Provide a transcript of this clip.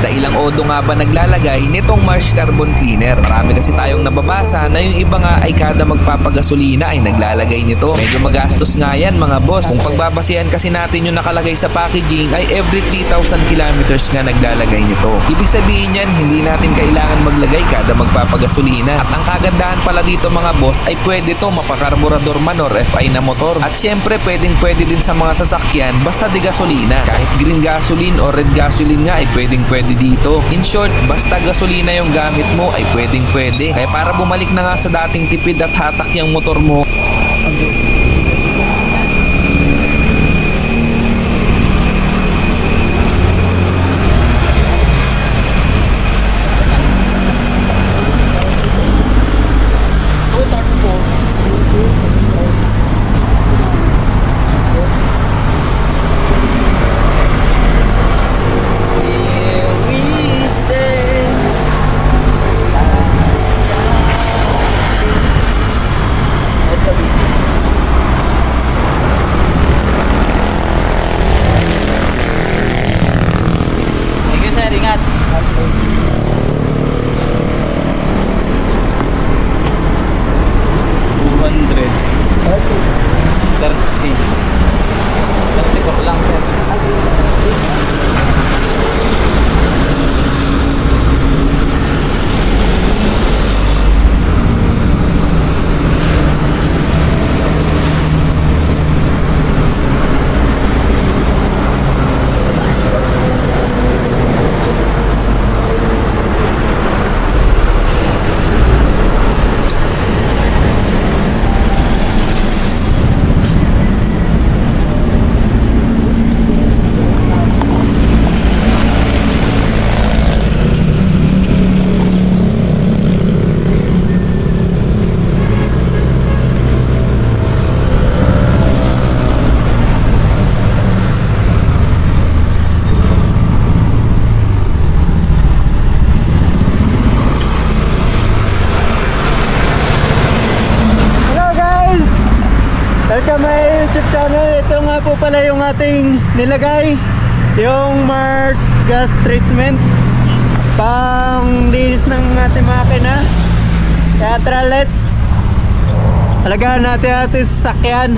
Kada ilang odo nga ba naglalagay nitong Marsh Carbon Cleaner? Marami kasi tayong nababasa na yung iba nga ay kada magpapagasolina ay naglalagay nito. Medyo magastos nga yan mga boss. Kung pagbabasihan kasi natin yung nakalagay sa packaging ay every 3,000 kilometers nga naglalagay nito. Ibig sabihin yan, hindi natin kailangan maglagay kada magpapagasolina. At ang kagandahan pala dito mga boss ay pwede to mapakarburador man or FI na motor. At syempre pwede din sa mga sasakyan basta di gasolina. Kahit green gasoline o red gasoline nga ay pwede dito. In short, basta gasolina yung gamit mo ay pwede. Kaya para bumalik na nga sa dating tipid at hatak yung motor mo, ingat. 34 lang sir. Welcome my YouTube channel. Ito nga po pala yung ating nilagay, yung Mars gas treatment, pang linis ng ating makina. Kaya tara, let's alagaan natin ating sasakyan.